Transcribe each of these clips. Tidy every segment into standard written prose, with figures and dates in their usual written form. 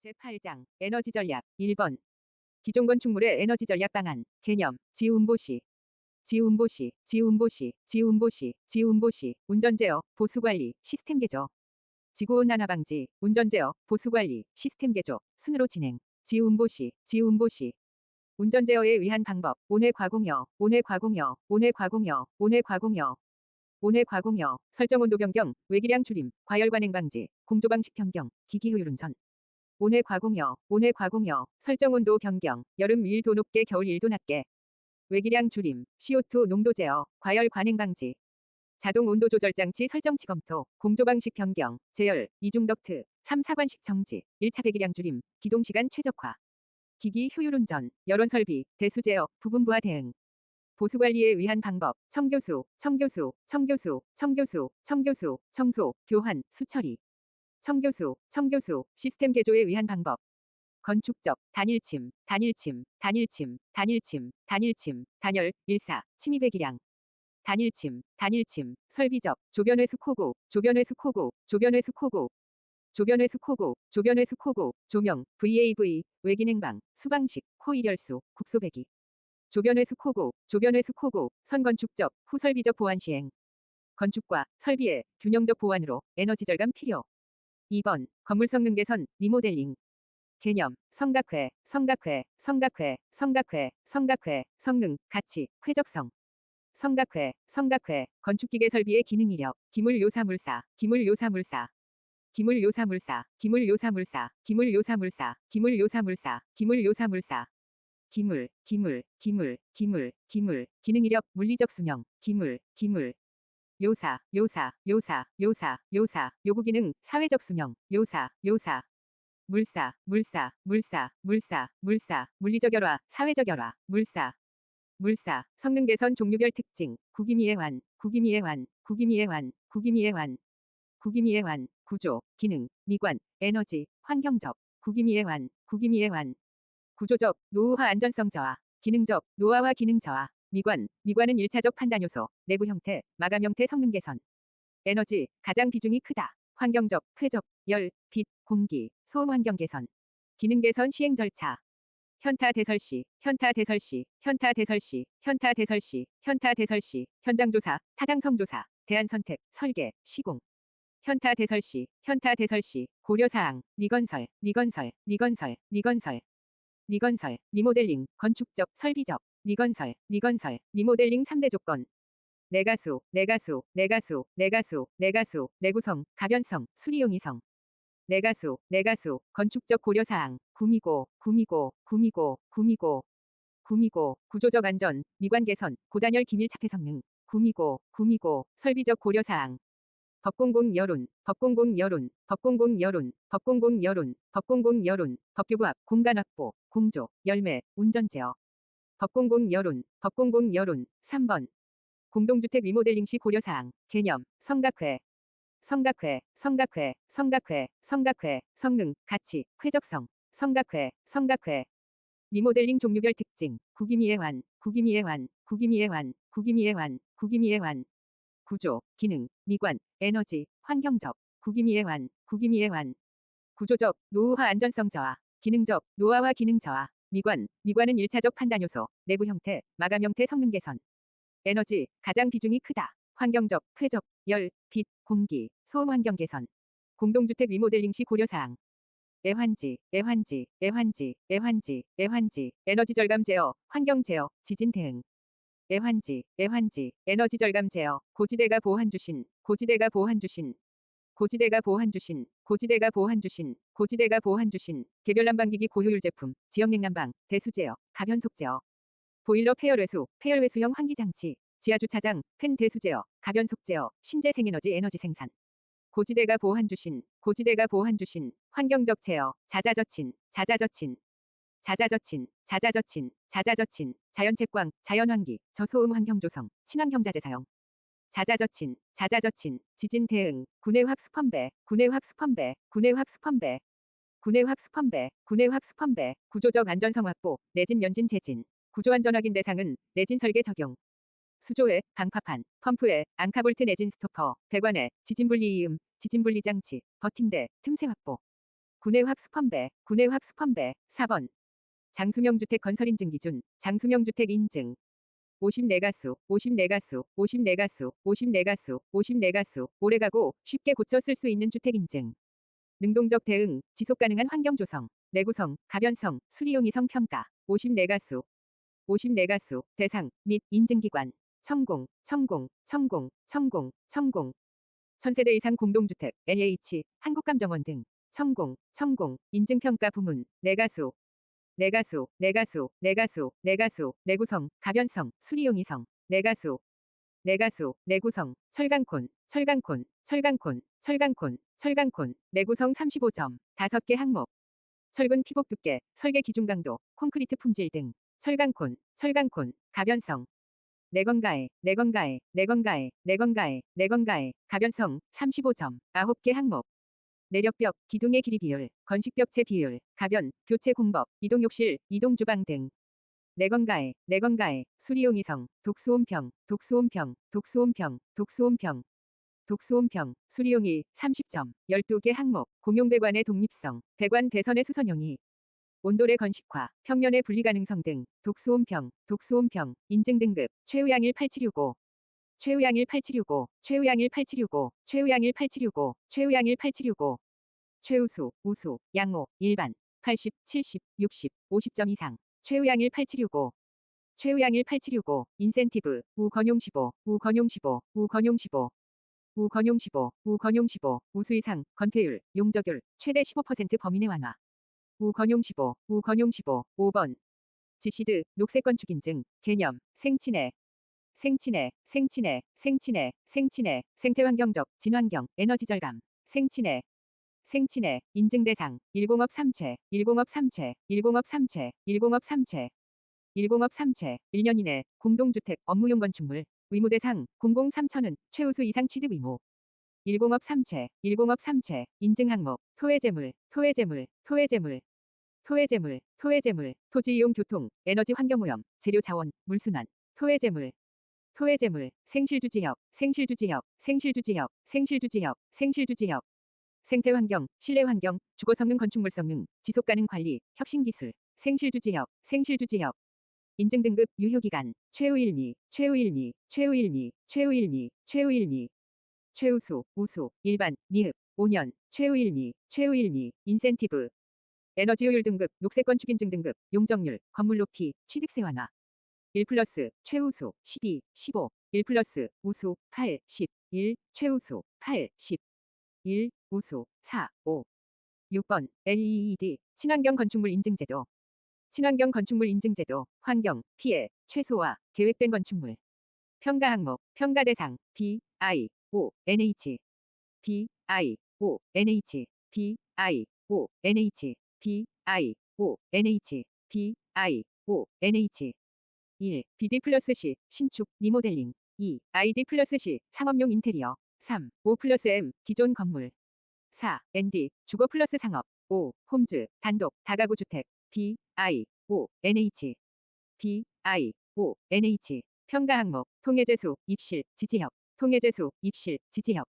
제8장 에너지 전략 1번 기존 건축물의 에너지 전략 방안 개념 지운보시 운전 제어 보수 관리 시스템 개조 지구온난화 방지 운전 제어 보수 관리 시스템 개조 순으로 진행 지운보시 운전 제어에 의한 방법 온해 과공여 설정 온도 변경 외기량 줄임 과열 관행 방지 공조 방식 변경 기기 효율 운전 온해 과공여 설정 온도 변경 여름 1도 높게 겨울 1도 낮게 외기량 줄임 CO2 농도 제어 과열 관행 방지 자동 온도 조절 장치 설정치 검토 공조 방식 변경 제열 이중 덕트 3 사관식 정지 1차 배기량 줄임 기동 시간 최적화 기기 효율 운전 여론 설비 대수 제어 부분 부하 대응 보수 관리에 의한 방법 청소 교환 수처리 청교수 시스템 개조에 의한 방법 건축적 단일침 단열 일사 침입 배기량 단일침 설비적 조변회수 코구 조명 VAV 외기냉방 수방식 코 일열수 국소 배기 조변회수 코구 선건축적 후설비적 보완 시행 건축과 설비의 균형적 보완으로 에너지 절감 필요 2번 건물 성능 개선 리모델링 개념 성각회 성능 가치 쾌적성 성각회 건축기계 설비의 기능 이력 기물요사물사 기능 이력 물리적 수명 요사 요구 기능 사회적 수명 요사 물리적 열화 사회적 열화 물사 성능 개선 종류별 특징 구기미해환 구조 기능 미관 에너지 환경적 구기미해환 구조적 노후화 안전성 저하 기능적 노화와 기능 저하 미관은 1차적 판단 요소 내부 형태 마감 형태 성능 개선 에너지 가장 비중이 크다 환경적 쾌적 열 빛 공기 소음 환경 개선 기능 개선 시행 절차 현타 대설시 현장 조사 타당성 조사 대안 선택 설계 시공 현타 대설시 고려 사항 리건설 리모델링 건축적 설비적 리건설 리모델링 3대 조건 내가수 내구성 가변성 수리용이성 내가수 건축적 고려 사항 구미고 구조적 안전 미관 개선 고단열 기밀 차폐 성능 구미고 설비적 고려 사항 법공공 여론 법규부 앞 공간 확보 공조 열매 운전 제어 법공공 여론 3번 공동주택 리모델링 시 고려 사항 개념 성각회 성능 가치 쾌적성 성각회 리모델링 종류별 특징 구기미해환 구조 기능 미관 에너지 환경적 구기미해환 구조적 노후화 안전성 저하 기능적 노화와 기능 저하 미관은 1차적 판단 요소 내부 형태 마감 형태 성능 개선 에너지 가장 비중이 크다 환경적 쾌적 열 빛 공기 소음 환경 개선 공동주택 리모델링 시 고려 사항 애환지 에너지 절감 제어 환경 제어 지진 대응 애환지 에너지 절감 제어 고지대가 보완 주신 개별 난방기기 고효율 제품 지역 냉난방 대수 제어 가변속 제어 보일러 폐열회수형 환기장치 지하 주차장 팬 대수 제어 가변속 제어 신재 생에너지 에너지 생산 고지대가 보완 주신 환경적 제어 자자저친 자연채광 자연환기 저소음 환경 조성 친환경 자재 사용 자자저친 지진 대응 군해확 수펀배 구조적 안전성 확보 내진 면진 재진 구조안전 확인 대상은 내진 설계 적용 수조에 방파판 펌프에 앙카볼트 내진 스토퍼 배관에 지진분리 이음 지진분리 장치 버팀대 틈새 확보 군해확 수펀배, 군해확 수펀배. 4번. 장수명주택 건설인증 기준, 장수명주택 인증. 50내가수, 50내가수, 50내가수, 50내가수, 50내가수, 오래가고 쉽게 고쳐 쓸 수 있는 주택 인증. 능동적 대응, 지속가능한 환경 조성, 내구성, 가변성, 수리용이성 평가. 50내가수, 50내가수, 대상, 및 인증기관. 천공, 천공, 천공, 천공, 천공. 천세대 이상 공동주택, LH, 한국감정원 등. 천공, 천공, 인증평가 부문, 내가수, 내가수, 내가수, 내가수, 내가수, 내구성, 가변성, 수리용이성, 내가수, 내가수, 내구성, 철강콘, 철강콘, 철강콘, 철강콘, 철강콘, 내구성 35점, 5개 항목. 철근 피복 두께, 설계 기준 강도, 콘크리트 품질 등. 철강콘, 철강콘, 가변성. 내건가에, 내건가에, 내건가에, 내건가에, 내건가에, 가변성 35점, 9개 항목. 내력벽, 기둥의 길이 비율, 건식벽체 비율, 가변, 교체 공법, 이동욕실, 이동주방 등. 내건가에, 내건가에, 수리용이성, 독수온평, 독수온평, 독수온평, 독수온평, 독수온평, 수리용이 30점, 12개 항목, 공용배관의 독립성, 배관 배선의 수선용이, 온돌의 건식화, 평면의 분리가능성 등. 독수온평, 독수온평, 인증 등급, 최우양 18765, 최우양 18765, 최우양 18765, 최우양 18765, 최우양 18765, 최우수, 우수, 양호, 일반, 80, 70, 60, 50점 이상, 최우양 18765, 최우양 18765, 인센티브, 우건용 15, 우건용 15, 우건용 15, 우건용 15, 우건용 15, 우수 이상, 건폐율, 용적률, 최대 15% 범위 내 완화. 우건용 15, 우건용 15, 5번. 지시드, 녹색 건축 인증, 개념, 생친해, 생친해, 생친해, 생친해, 생친해, 생태환경적, 진환경, 에너지 절감, 생친해, 생친해, 인증 대상, 1공업 3채, 1공업 3채, 1공업 3채, 1공업 3채, 1공업 3채, 1년 이내, 공동주택, 업무용 건축물, 의무 대상, 공공 3천은, 최우수 이상 취득 의무. 1공업 3채, 1공업 3채, 인증 항목, 토해재물, 토해재물, 토해재물, 토해재물, 토해재물, 토지 이용 교통, 에너지 환경오염, 재료 자원, 물순환, 토해재물, 토해재물, 생실주지역, 생실주지역, 생실주지역, 생실주지역, 생실주지역, 생태환경, 실내환경, 주거성능 건축물 성능, 지속가능 관리, 혁신기술, 생실주지역, 생실주지역, 인증등급, 유효기간, 최우1미, 최우1미, 최우1미, 최우1미, 최우1미, 최우수, 우수, 일반, 미흡, 5년, 최우1미, 최우1미, 인센티브, 에너지효율 등급, 녹색 건축 인증 등급, 용적률, 건물 높이, 취득세 완화. 1+, 최우수, 12, 15, 1+, 우수, 8, 10, 1, 최우수, 8, 10, 1, 우수, 4, 5. 6번, LEED, 친환경 건축물 인증제도. 친환경 건축물 인증제도, 환경, 피해, 최소화, 계획된 건축물. 평가 항목, 평가 대상, B, I, O, NH, B, I, O, NH, B, I, O, NH, B, I, O, NH, B, I, O, NH. 1. BD 플러스 C, 신축, 리모델링. 2. ID 플러스 C, 상업용 인테리어. 3. O 플러스 M, 기존 건물. 4. ND, 주거 플러스 상업. 5. 홈즈, 단독, 다가구 주택. B, I, O, NH. B, I, O, NH. 평가 항목, 통해재수, 입실, 지지협. 통해재수, 입실, 지지협.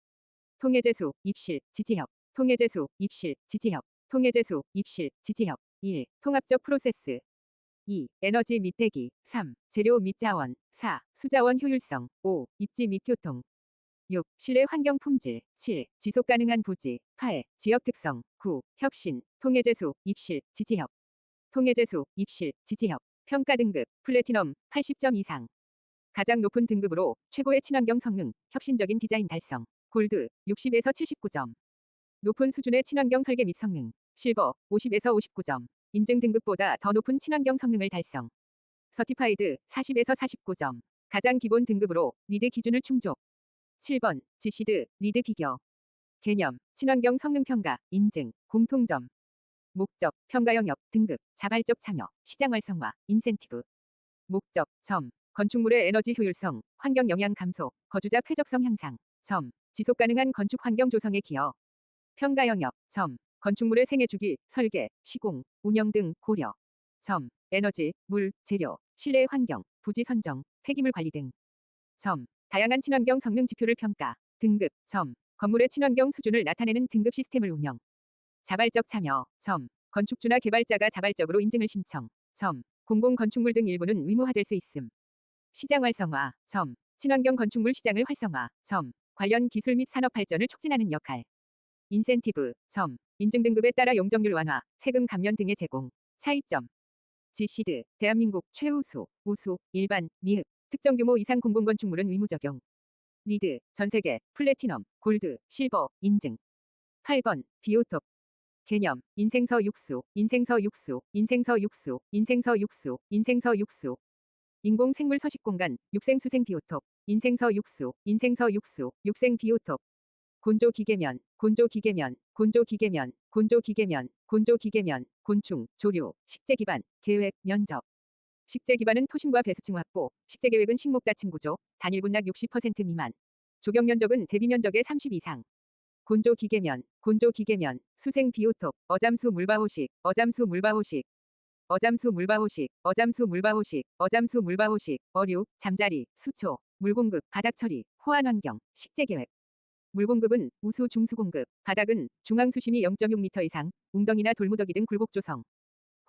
통해재수, 입실, 지지협. 통해재수, 입실, 지지협. 통해재수, 입실, 지지협. 1. 통합적 프로세스. 2. 에너지 및 대기. 3. 재료 및 자원. 4. 수자원 효율성. 5. 입지 및 교통. 6. 실내 환경 품질. 7. 지속 가능한 부지. 8. 지역 특성. 9. 혁신. 통해재수, 입실, 지지협. 통해재수, 입실, 지지협. 평가 등급. 플래티넘, 80점 이상. 가장 높은 등급으로 최고의 친환경 성능, 혁신적인 디자인 달성. 골드, 60에서 79점. 높은 수준의 친환경 설계 및 성능. 실버, 50에서 59점. 인증 등급보다 더 높은 친환경 성능을 달성. 서티파이드, 40에서 49점. 가장 기본 등급으로 리드 기준을 충족. 7번, 지시드, 리드 비교. 개념, 친환경 성능 평가, 인증, 공통점. 목적, 평가 영역, 등급, 자발적 참여, 시장 활성화, 인센티브. 목적, 점, 건축물의 에너지 효율성, 환경 영향 감소, 거주자 쾌적성 향상. 점, 지속 가능한 건축 환경 조성에 기여. 평가 영역, 점, 건축물의 생애 주기, 설계, 시공, 운영 등 고려. 점, 에너지, 물, 재료, 실내 환경, 부지 선정, 폐기물 관리 등. 점, 다양한 친환경 성능 지표를 평가. 등급, 점, 건물의 친환경 수준을 나타내는 등급 시스템을 운영. 자발적 참여. 점. 건축주나 개발자가 자발적으로 인증을 신청. 점. 공공건축물 등 일부는 의무화될 수 있음. 시장 활성화. 점. 친환경 건축물 시장을 활성화. 점. 관련 기술 및 산업 발전을 촉진하는 역할. 인센티브. 점. 인증 등급에 따라 용적률 완화, 세금 감면 등의 제공. 차이점. 지시드. 대한민국 최우수, 우수, 일반, 미흡. 특정 규모 이상 공공건축물은 의무 적용. 리드. 전세계, 플래티넘, 골드, 실버, 인증. 8번. 비오톱. 개념. 인생서 육수, 인생서 육수, 인생서 육수, 인생서 육수, 인생서 육수. 인공생물 서식 공간, 육생수생 비오톱. 인생서 육수, 인생서 육수, 육생 비오톱. 곤조 기계면, 곤조 기계면, 곤조 기계면, 곤조 기계면, 곤조 기계면, 곤충, 조류, 식재 기반, 계획, 면적. 식재 기반은 토심과 배수층 확보, 식재 계획은 식목 다층 구조, 단일 군락 60% 미만. 조경 면적은 대비 면적의 30 이상. 곤조 기계면, 곤조 기계면, 수생 비오톱, 어잠수 물바호식, 어잠수 물바호식. 어잠수 물바호식, 어잠수 물바호식, 어잠수 물바호식, 어류, 잠자리, 수초, 물공급, 바닥 처리, 호환 환경, 식재 계획. 물공급은 우수 중수 공급, 바닥은 중앙 수심이 0.6m 이상, 웅덩이나 돌무더기 등 굴곡 조성.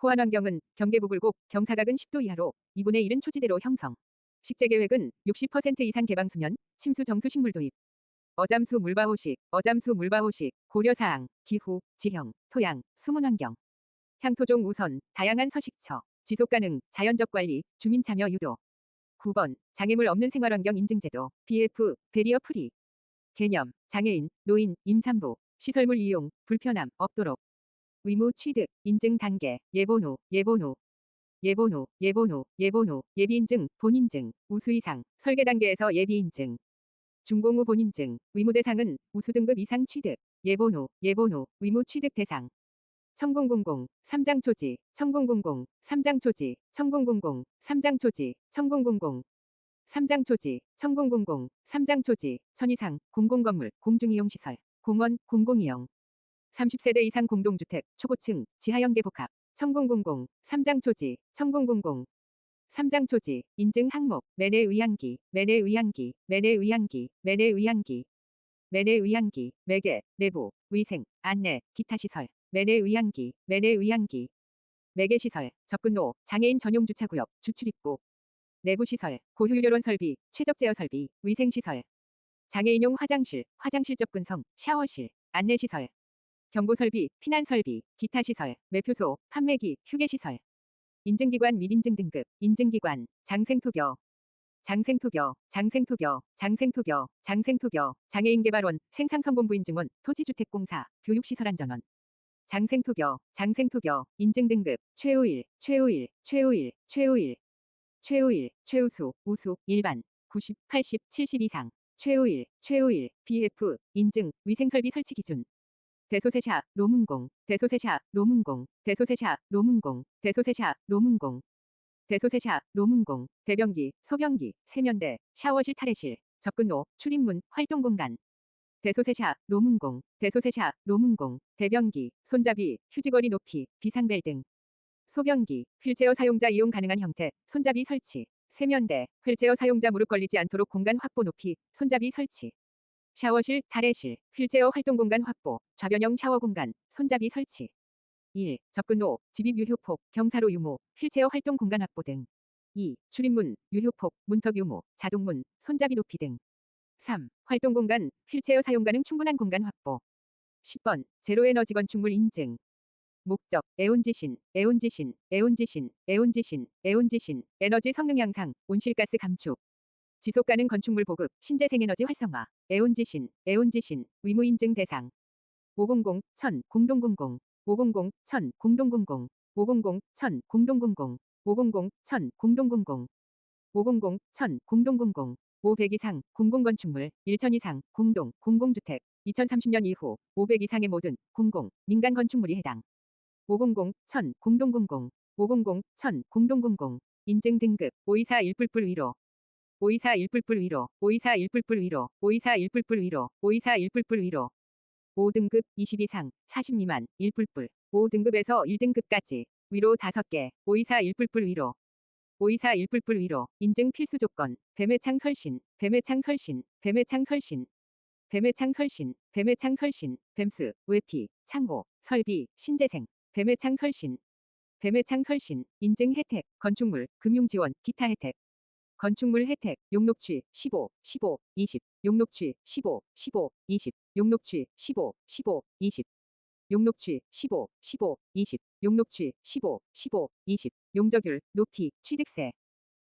호환 환경은 경계부굴곡, 경사각은 10도 이하로 2분의 1은 초지대로 형성. 식재 계획은 60% 이상 개방 수면, 침수 정수 식물 도입. 어잠수 물바호식, 어잠수 물바호식, 고려사항, 기후, 지형, 토양, 수문 환경. 향토종 우선, 다양한 서식처, 지속가능, 자연적 관리, 주민 참여 유도. 9번, 장애물 없는 생활환경 인증제도, BF, 베리어 프리. 개념, 장애인, 노인, 임산부, 시설물 이용, 불편함, 없도록. 의무 취득, 인증 단계, 예본후, 예본후. 예본후, 예본후, 예본후, 예비인증, 본인증, 우수 이상, 설계 단계에서 예비인증. 준공 후 본인증, 의무 대상은 우수 등급 이상 취득, 예본후, 예본후, 의무 취득 대상. 청공공공, 3장 초지, 청공공공, 3장 초지, 청공공공, 3장 초지, 청공공공. 3장 초지, 청공공공, 3장 초지, 천 이상, 공공건물, 공중이용시설, 공원, 공공이용. 30세대 이상 공동주택, 초고층, 지하연계 복합, 청공공공, 3장 초지, 청공공공. 3장 초지, 인증 항목, 매내 의향기, 매내 의향기, 매내 의향기, 매내 의향기. 매내 의향기, 매개, 내부, 위생, 안내, 기타 시설, 매내 의향기, 매내 의향기. 매개 시설, 접근로, 장애인 전용 주차구역, 주출입구. 내부 시설, 고효율요원 설비, 최적 제어 설비, 위생 시설. 장애인용 화장실, 화장실 접근성, 샤워실, 안내 시설. 경보 설비, 피난 설비, 기타 시설, 매표소, 판매기, 휴게 시설. 인증기관 및 인증 등급, 인증기관, 장생토교. 장생토교, 장생토교, 장생토교, 장생토교, 장애인개발원, 생산성본부인증원, 토지주택공사, 교육시설안전원. 장생토교, 장생토교, 인증등급, 최우일, 최우일, 최우일, 최우일. 최우일, 최우수, 우수, 일반, 90, 80, 70 이상. 최우일, 최우일, BF, 인증, 위생설비 설치 기준. 대소세샤, 로문공, 대소세샤, 로문공, 대소세샤, 로문공, 대소세샤, 로문공. 대소세샤, 로문공, 대변기, 소변기, 세면대, 샤워실 탈의실, 접근로, 출입문, 활동공간. 대소세샤, 로문공, 대소세샤, 로문공, 대변기, 손잡이, 휴지거리 높이, 비상벨 등. 소변기, 휠체어 사용자 이용 가능한 형태, 손잡이 설치. 세면대, 휠체어 사용자 무릎 걸리지 않도록 공간 확보 높이, 손잡이 설치. 샤워실, 탈의실, 휠체어 활동 공간 확보, 좌변형 샤워 공간, 손잡이 설치. 1. 접근로, 집입 유효폭, 경사로 유무, 휠체어 활동 공간 확보 등. 2. 출입문, 유효폭, 문턱 유무, 자동문, 손잡이 높이 등. 3. 활동 공간, 휠체어 사용 가능 충분한 공간 확보. 10번, 제로에너지 건축물 인증. 목적, 에온지신, 에온지신, 에온지신, 에온지신, 에온지신, 에너지 성능 향상, 온실가스 감축. 지속가능 건축물 보급, 신재생에너지 활성화, 에온지신, 에온지신, 의무인증 대상. 500, 1000, 공동공공. 500, 1000, 공동공공. 500, 1000, 공동공공. 500, 1000, 공동공공. 500, 1000, 공동공공. 500 이상, 공공건축물, 1000 이상, 공동, 공공주택. 2030년 이후, 500 이상의 모든, 공공, 민간 건축물이 해당. 500, 1000, 공동공공. 500, 1000, 공동공공. 인증 등급, 524 1뿔뿔 위로. 524 1뿔뿔 위로. 524 1뿔뿔 위로. 524 1뿔뿔 위로. 524 1뿔뿔 위로. 5등급, 20 이상, 40 미만, 1뿔뿔. 5등급에서 1등급까지. 위로 5개, 524 1뿔뿔 위로. 524 1뿔뿔 위로. 인증 필수 조건, 뱀의창 설신, 뱀의창 설신, 뱀의창 설신. 뱀의창 설신, 뱀의창 설신, 뱀스, 외피, 창호, 설비, 신재생, 뱀회창 설신, 뱀회창 설신, 인증 혜택, 건축물, 금융지원, 기타 혜택. 건축물 혜택, 용록취 15, 15, 20, 용록취 15, 15, 20, 용록취 15, 15, 20, 용록취 15, 15, 20, 용록취 15, 15, 20, 용적률, 높이, 취득세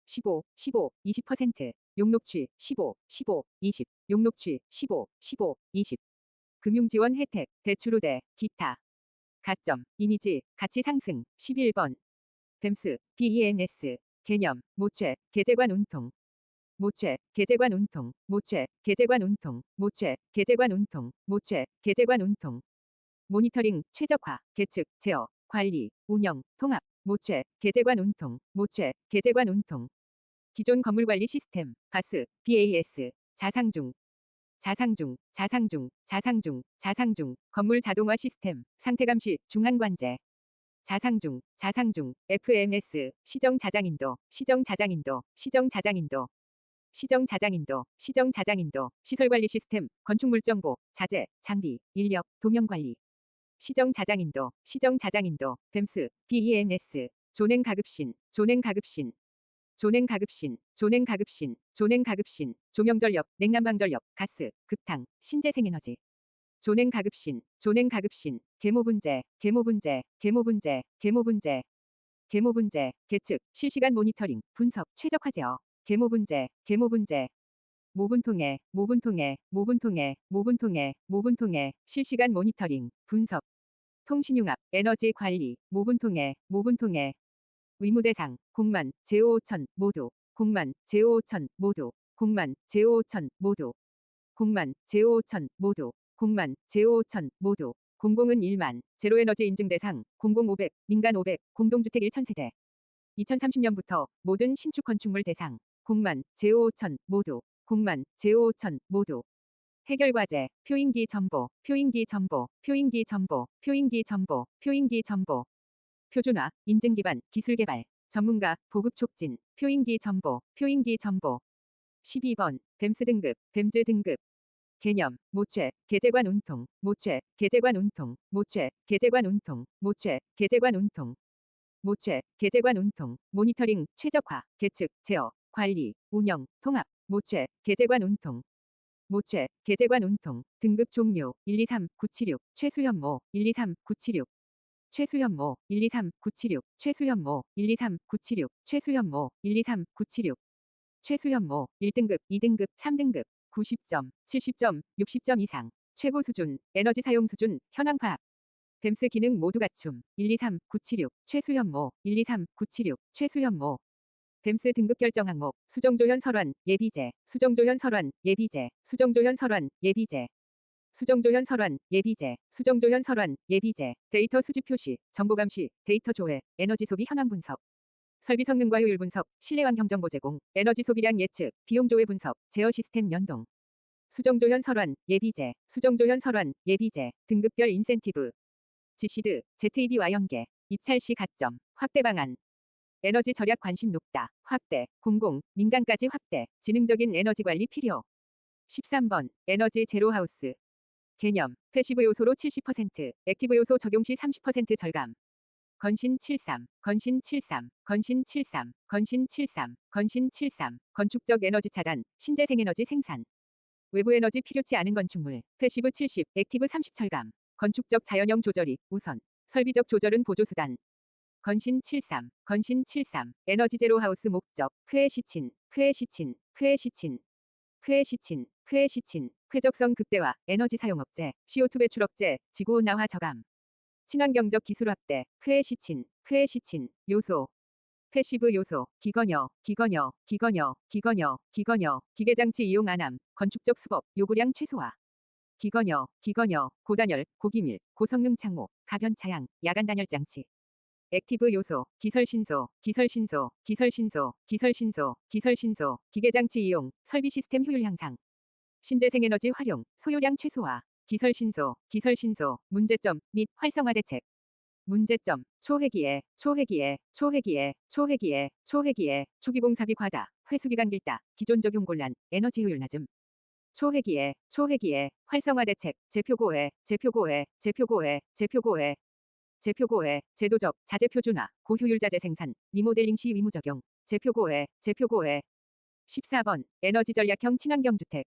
15, 15, 20%, 용록취 15, 15, 20, 용록취 15, 15, 20, 금융지원 혜택, 대출 우대, 기타. 가점, 이미지, 가치 상승, 11번. 뱀스, BEMS, 개념, 모체, 계제관 운통. 모체, 계제관 운통, 모체, 계제관 운통, 모체, 계제관 운통, 모체, 계제관 운통. 모니터링, 최적화, 계측, 제어, 관리, 운영, 통합, 모체, 계제관 운통, 모체, 계제관 운통. 기존 건물관리 시스템, 바스, BAS, 자상중, 자상중, 자상중, 자상중, 자상중, 건물 자동화 시스템, 상태감시, 중앙관제. 자상중, 자상중, FMS, 시정자장인도, 시정자장인도, 시정자장인도, 시정자장인도, 시정자장인도, 시설관리 시스템, 건축물정보, 자재, 장비, 인력, 도면관리. 시정자장인도, 시정자장인도, 뱀스, BEMS, 조냉가급신, 조냉가급신, 조냉가급신, 조냉가급신, 조냉가급신, 조명전력, 냉난방전력, 가스, 급탕, 신재생에너지. 조냉가급신, 조냉가급신, 계모분재, 계모분재, 계모분재, 계모분재, 계모분재, 계측, 실시간 모니터링, 분석, 최적화 제어. 계모분재, 계모분재. 모분통해, 모분통해, 모분통해, 모분통해, 모분통해, 실시간 모니터링, 분석. 통신융합, 에너지 관리, 모분통해, 모분통해. 의무대상, 공만, 제오5천, 모두. 공만, 제오5천, 모두. 공만, 제오5천, 모두. 공만, 제오5천, 모두. 공만, 제오5천, 모두. 공공은 1만, 제로에너지 인증 대상, 공공 500, 민간 500, 공동주택 1,000세대. 2030년부터 모든 신축 건축물 대상, 공만, 제오5천, 모두. 공만, 제오5천, 모두. 해결과제, 표인기 정보, 표인기 정보, 표인기 정보, 표인기 정보, 표인기 정보. 표준화, 인증기반, 기술개발, 전문가, 보급 촉진, 표인기 정보, 표인기 정보. 12번, 뱀스 등급, 뱀즈 등급. 개념, 모체, 계제관 운통, 모체, 계제관 운통, 모체, 계제관 운통, 모체, 계제관 운통. 모체, 계제관 운통, 모니터링, 최적화, 계측, 제어, 관리, 운영, 통합, 모체, 계제관 운통. 모체, 계제관 운통, 등급 종료, 1, 2, 3, 976, 최수현모, 1, 2, 3, 976. 최수현모, 1, 2, 3, 976, 최수현모, 1, 2, 3, 976, 최수현모, 1, 2, 3, 976. 최수현모, 1등급, 2등급, 3등급, 90점, 70점, 60점 이상. 최고 수준, 에너지 사용 수준, 현황 파악. 뱀스 기능 모두 갖춤, 1, 2, 3, 976, 최수현모, 1, 2, 3, 976, 최수현모. 뱀스 등급 결정 항목, 수정조현 설환, 예비제, 수정조현 설환, 예비제, 수정조현 설환, 예비제. 수정조현 설환, 예비제, 수정조현 설환, 예비제, 데이터 수집 표시, 정보 감시, 데이터 조회, 에너지 소비 현황 분석. 설비 성능과 효율 분석, 실내환경 정보 제공, 에너지 소비량 예측, 비용 조회 분석, 제어 시스템 연동. 수정조현 설환, 예비제, 수정조현 설환, 예비제, 등급별 인센티브. 지시드, ZEB와 연계, 입찰 시 가점, 확대 방안. 에너지 절약 관심 높다. 확대, 공공, 민간까지 확대, 지능적인 에너지 관리 필요. 13번, 에너지 제로하우스. 개념, 패시브 요소로 70%, 액티브 요소 적용 시 30% 절감. 건신 73, 건신 73, 건신 73, 건신 73, 건신 73, 건축적 에너지 차단, 신재생 에너지 생산. 외부 에너지 필요치 않은 건축물, 패시브 70, 액티브 30 절감. 건축적 자연형 조절이 우선, 설비적 조절은 보조수단. 건신 73, 건신 73, 에너지 제로 하우스 목적, 쾌해시친, 쾌해시친, 쾌해시친, 쾌해시친, 쾌해시친, 쾌적성 극대화, 에너지 사용 억제, CO2 배출 억제, 지구온난화 저감. 친환경적 기술 확대, 쾌해시친, 쾌해시친, 요소. 패시브 요소, 기건여, 기건여, 기건여, 기건여, 기건여, 기계장치 이용 안함, 건축적 수법, 요구량 최소화. 기건여, 기건여, 고단열, 고기밀, 고성능 창호, 가변 차양, 야간 단열 장치. 액티브 요소, 기설신소, 기설신소, 기설신소, 기설신소, 기설신소, 기계장치 이용, 설비 시스템 효율 향상. 신재생 에너지 활용, 소요량 최소화. 기설신소, 기설신소, 문제점 및 활성화 대책. 문제점, 초회기에, 초회기에, 초회기에, 초회기에, 초회기에, 초기공사비 과다, 회수기간 길다, 기존 적용 곤란, 에너지 효율 낮음. 초회기에, 활성화대책, 제표고해, 제도적, 자재 표준화, 고효율 자재 생산, 리모델링 시 의무 적용, 제표고해. 14번, 에너지 전략형 친환경주택.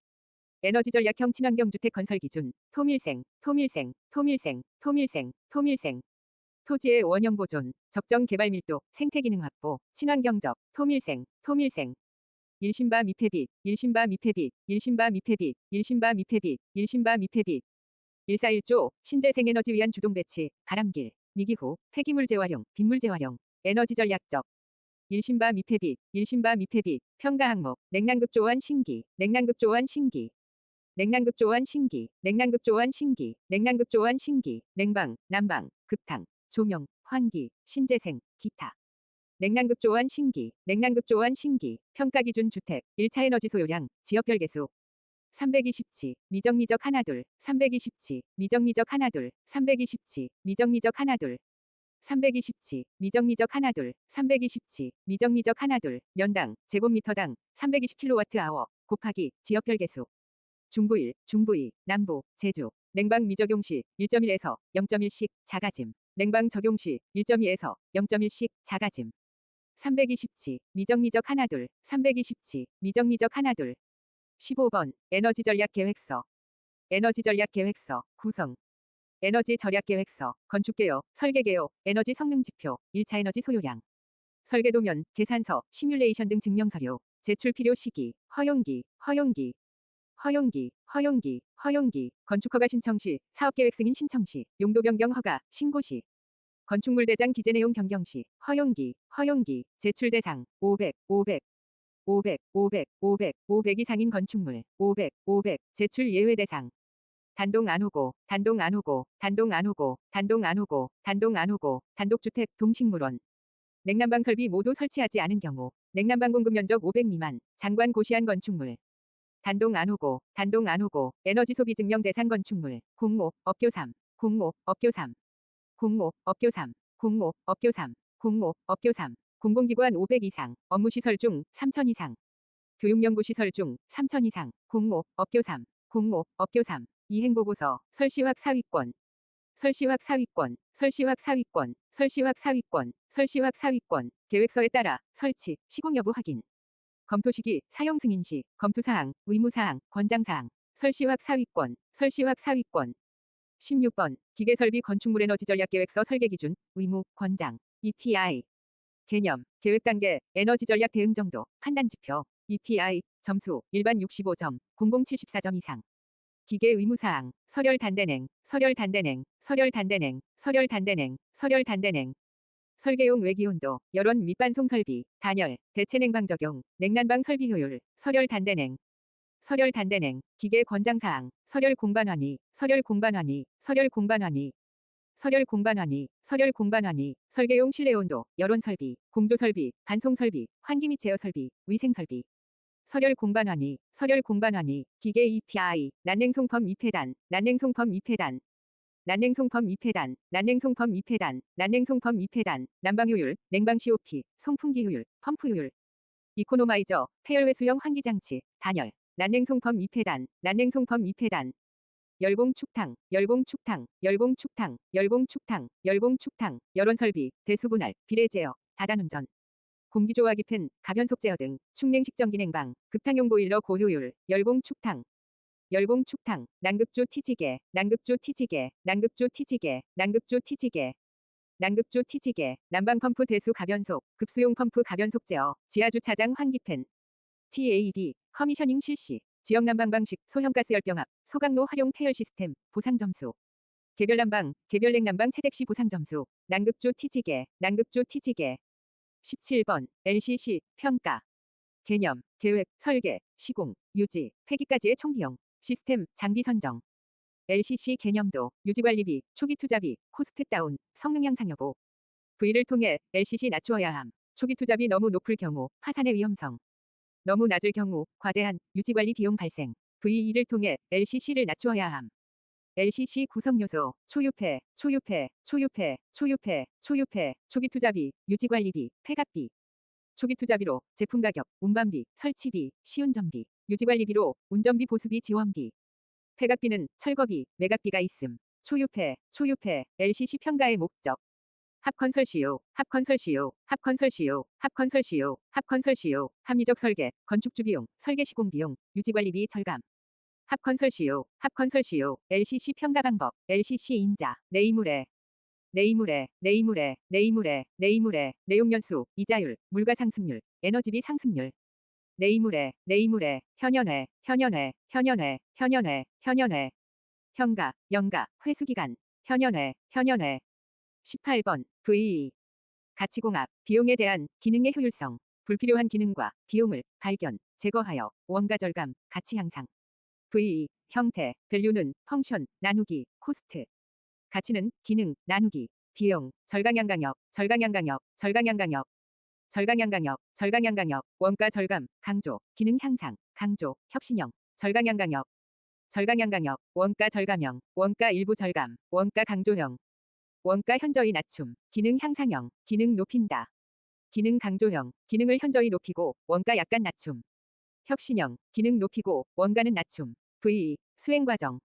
에너지 전략형 친환경주택 건설 기준, 토밀생, 토지의 원형 보존, 적정 개발 밀도, 생태 기능 확보, 친환경적, 토밀생, 141조, 신재생에너지 위한 주동 배치, 바람길, 미기후, 폐기물 재활용, 빗물 재활용, 에너지 전략적, 1신바 미폐비, 평가 항목, 냉난급 조환 신기, 냉방, 난방, 급탕, 조명, 환기, 신재생, 기타. 냉난급 조환 신기, 평가 기준 주택, 1차 에너지 소요량, 지역별 개수. 320치, 미정미적 하나둘, 320치, 미정미적 하나둘, 320치, 미정미적 하나둘, 320치, 미정미적 하나둘, 320치, 미정미적 하나둘, 년당, 제곱미터당, 320kWh, 곱하기, 지역별 개수. 중부일, 남부, 제주. 냉방 미적용 시 1.1에서 0.1씩 자가짐. 냉방 적용 시 1.2에서 0.1씩 자가짐. 320치, 미정미적 하나둘, 320치, 미정미적 하나둘. 15번, 에너지 전략 계획서. 에너지 전략 계획서, 구성. 에너지 절약 계획서, 건축개요, 설계개요, 에너지 성능 지표, 1차 에너지 소요량. 설계도면, 계산서, 시뮬레이션 등 증명서류. 제출 필요 시기, 허용기. 건축허가 신청 시, 사업계획 승인 신청 시, 용도 변경 허가, 신고 시. 건축물 대장 기재 내용 변경 시, 허용기. 제출 대상, 500 이상인 건축물, 500 제출 예외 대상. 단독 안 오고, 단독주택, 동식물원. 냉난방 설비 모두 설치하지 않은 경우, 냉난방 공급 면적 500 미만, 장관 고시한 건축물. 단독 안 오고, 에너지 소비 증명 대상 건축물, 05, 업교 3, 공공기관 500 이상, 업무시설 중 3000 이상, 교육연구시설 중 3000 이상, 05, 업교 3, 이행보고서, 설시확 사위권, 계획서에 따라 설치, 시공 여부 확인. 검토 시기, 사용 승인 시, 검토사항, 의무사항, 권장사항, 설시확 사위권. 16번, 기계설비 건축물 에너지 전략 계획서 설계 기준, 의무, 권장, EPI. 개념, 계획 단계, 에너지 전략 대응 정도, 판단 지표, EPI, 점수, 일반 65점, 공공 74점 이상. 기계 의무사항, 설열 단대냉, 설계용 외기온도, 열원 및 반송 설비, 단열, 대체냉방 적용, 냉난방 설비 효율, 설열 단대냉, 기계 권장사항, 설열 공반환이, 설계용 실내온도, 열원 설비, 공조 설비, 반송 설비, 환기 및 제어 설비, 위생 설비. 설열 공반환이, 기계 EPI, 난냉송펌 2폐단, 난방 효율, 냉방 COP, 송풍기 효율, 펌프 효율. 이코노마이저, 폐열회수형 환기장치, 단열, 난냉송펌 2폐단, 열원 설비, 대수분할, 비례 제어, 다단운전. 공기조화기 팬, 가변속 제어 등, 축냉 식전기 냉방, 급탕용 보일러 고효율, 열공축탕, 난급조 티지개, 난방 펌프 대수 가변속, 급수용 펌프 가변속 제어, 지하주차장 환기팬, TAB, 커미셔닝 실시, 지역 난방 방식, 소형가스 열병합, 소각로 활용 폐열 시스템, 보상 점수. 개별 난방, 개별 냉난방 채택 시 보상 점수, 난급조 티지개. 17번, LCC, 평가. 개념, 계획, 설계, 시공, 유지, 폐기까지의 총비용, 시스템, 장비 선정. LCC 개념도, 유지관리비, 초기 투자비, 코스트 다운, 성능 향상 여부. V를 통해 LCC 낮추어야 함. 초기 투자비 너무 높을 경우, 파산의 위험성. 너무 낮을 경우, 과대한 유지관리 비용 발생. V2를 통해 LCC를 낮추어야 함. LCC 구성요소, 초유폐, 초기 투자비, 유지관리비, 폐각비. 초기 투자비로 제품 가격, 운반비, 설치비, 시운전비, 유지관리비로 운전비 보수비 지원비. 폐각비는 철거비, 매각비가 있음. 초유폐, LCC 평가의 목적. 합건설시효, 합건설시효, 합건설시효, 합건설시효, 합건설시효, 합리적 설계, 건축주 비용, 설계 시공 비용, 유지관리비 절감. 합건설시효, 합건설시효, LCC 평가 방법, LCC 인자, 내이물에, 내용연수, 이자율, 물가 상승률, 에너지비 상승률. 내이물에, 현연회, 연가, 회수기간, 현연회. 18번, VE. 가치공학, 비용에 대한 기능의 효율성, 불필요한 기능과 비용을 발견, 제거하여 원가 절감, 가치 향상. VE, 형태, 밸류는 펑션, 나누기, 코스트. 가치는 기능, 나누기, 비용, 절강양강역, 원가 절감, 강조, 기능 향상, 강조, 혁신형, 절강양강역, 원가 절감형, 원가 일부 절감, 원가 강조형, 원가 현저히 낮춤, 기능 향상형, 기능 높인다. 기능 강조형, 기능을 현저히 높이고 원가 약간 낮춤. 혁신형, 기능 높이고 원가는 낮춤. VE, 수행과정.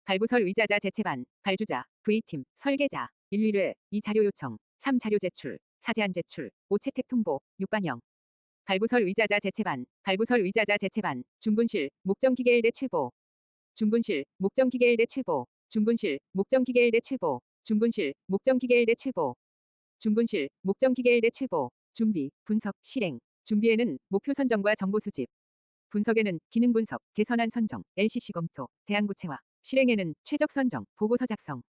발부설 의자자 재체반, 발주자, V팀, 설계자, 1, 2회, 2 자료 요청, 3 자료 제출, 4 제안 제출, 5 채택 통보, 6반영. 발부설 의자자 재체반, 준분실, 목정기계일대 최보. 준분실, 목정기계일대 최보. 준비, 분석, 실행. 준비에는 목표 선정과 정보 수집. 분석에는 기능 분석, 개선안 선정, LCC 검토, 대안 구체화. 실행에는 최적 선정, 보고서 작성.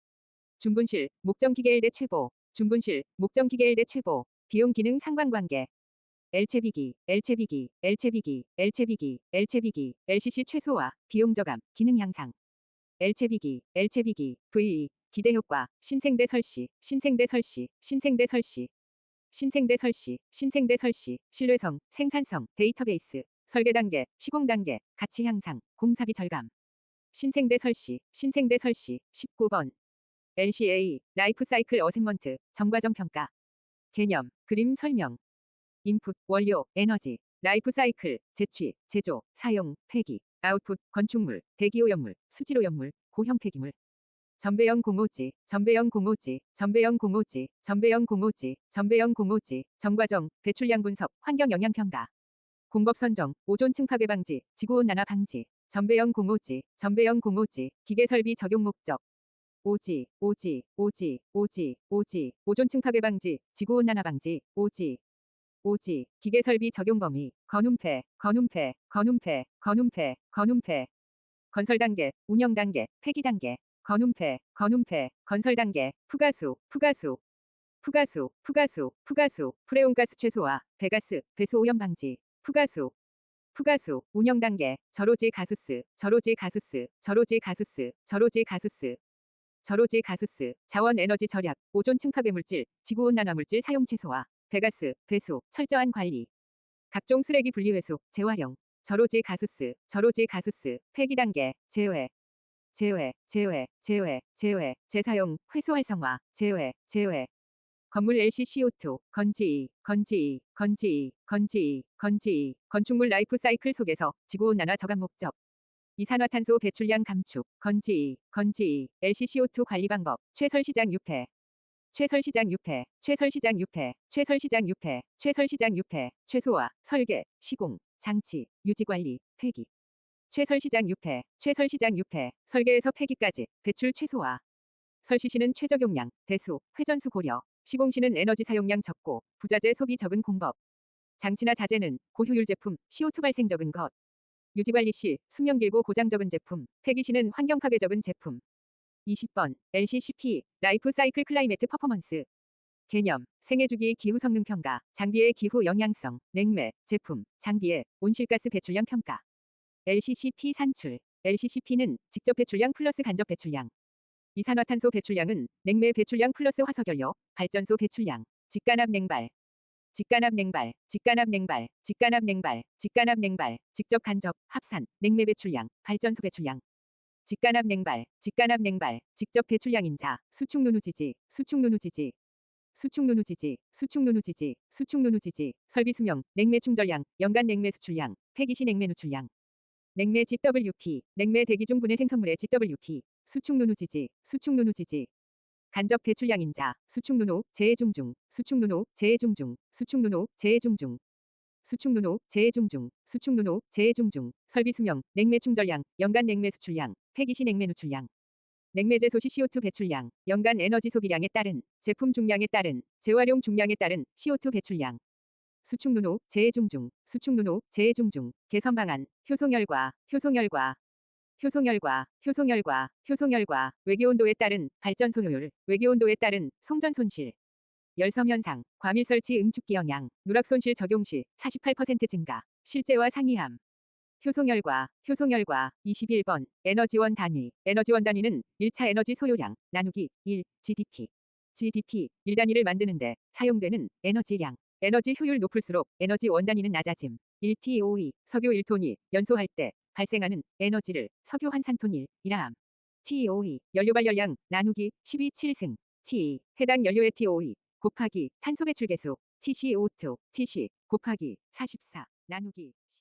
준분실, 목정기계일대 최보. 비용 기능 상관관계. LCC 최소화, 비용 저감, 기능 향상. VE, 기대 효과, 신생대 설시, 신뢰성, 생산성, 데이터베이스, 설계 단계, 시공 단계, 가치 향상, 공사비 절감. 신생대 설시, 19번. LCA, 라이프 사이클 어셈먼트, 정과정 평가. 개념, 그림 설명. 인풋, 원료, 에너지, 라이프 사이클, 제취, 제조, 사용, 폐기. 아웃풋, 건축물, 대기오염물, 수질오염물, 고형 폐기물. 전배형 공오지, 정과정, 배출량 분석, 환경 영향 평가. 공법 선정, 오존층 파괴 방지, 지구온난화 방지. 전배형 공오지, 기계 설비 적용 목적. 오존층 파괴 방지, 지구온난화 방지, 기계 설비 적용 범위, 건운폐. 건설 단계, 운영 단계, 폐기 단계. 건운폐, 건설 단계, 푸가수, 프레온가스 최소화, 배가스, 배수 오염 방지, 푸가수, 운영 단계, 저로지 가수스, 자원 에너지 절약, 오존 층파괴 물질, 지구온난화 물질 사용 최소화, 배가스, 배수, 철저한 관리. 각종 쓰레기 분리회수, 재활용, 저로지 가수스, 폐기 단계, 제외, 재사용, 회수 활성화, 제외. 건물 LCCO2, 건축물 라이프 사이클 속에서 지구온난화 저감 목적. 이산화탄소 배출량 감축, LCCO2 관리 방법, 최설시장 유폐, 최소화, 설계, 시공, 장치, 유지관리, 폐기. 최설시장 유폐, 설계에서 폐기까지, 배출 최소화. 설시시는 최적용량, 대수, 회전수 고려. 시공시는 에너지 사용량 적고, 부자재 소비 적은 공법. 장치나 자재는 고효율 제품, CO2 발생 적은 것. 유지관리 시 수명 길고 고장 적은 제품, 폐기 시는 환경 파괴 적은 제품. 20번, LCCP, 라이프 사이클 클라이메트 퍼포먼스. 개념, 생애주기 기후 성능 평가, 장비의 기후 영향성, 냉매, 제품, 장비의 온실가스 배출량 평가. LCCP 산출. LCCP는 직접 배출량 플러스 간접 배출량. 이산화탄소 배출량은 냉매 배출량 플러스 화석연료, 발전소 배출량. 직간압 냉발, 직접 간접, 합산, 냉매 배출량, 발전소 배출량. 직간압 냉발, 직접 배출량인자, 수축 누누지지. 수축누누지지, 수축누누지지, 수축누누지지, 설비 수명, 냉매 충전량, 연간 냉매 수출량, 폐기시 냉매 누출량. 냉매 GWP, 냉매 대기 중 분해 생성물의 GWP, 수축누누지지, 수축누누지지. 간접 배출량인자, 수축누노, 재해중중, 수축누노, 재해중중, 수축누노, 재해중중. 수축누노, 재해중중, 수축누노, 재해중중, 설비 수명, 냉매 충전량, 연간 냉매 수출량, 폐기시 냉매 누출량. 냉매제소 시 CO2 배출량, 연간 에너지 소비량에 따른, 제품 중량에 따른, 재활용 중량에 따른 CO2 배출량. 수축누노, 재해중중, 수축누노, 재해중중, 개선 방안, 효송열과, 효송열과, 효송열과, 효송열과, 효송열과, 외계온도에 따른 발전소 효율, 외계온도에 따른 송전 손실. 열섬 현상, 과밀 설치 응축기 영향, 누락 손실 적용 시 48% 증가, 실제와 상이함. 효송열과, 효송열과, 21번, 에너지원 단위, 에너지원 단위는 1차 에너지 소요량, 나누기, 1, GDP. GDP, 1단위를 만드는데 사용되는 에너지량, 에너지 효율 높을수록 에너지 원단위는 낮아짐. 1TOE, 석유 1톤이 연소할 때 발생하는 에너지를 석유 환산톤 1이라 함. TOE, 연료 발열량, 나누기, 12.7승. T, 해당 연료의 TOE, 곱하기 탄소 배출 계수, TCO2, TC, 곱하기 44, 나누기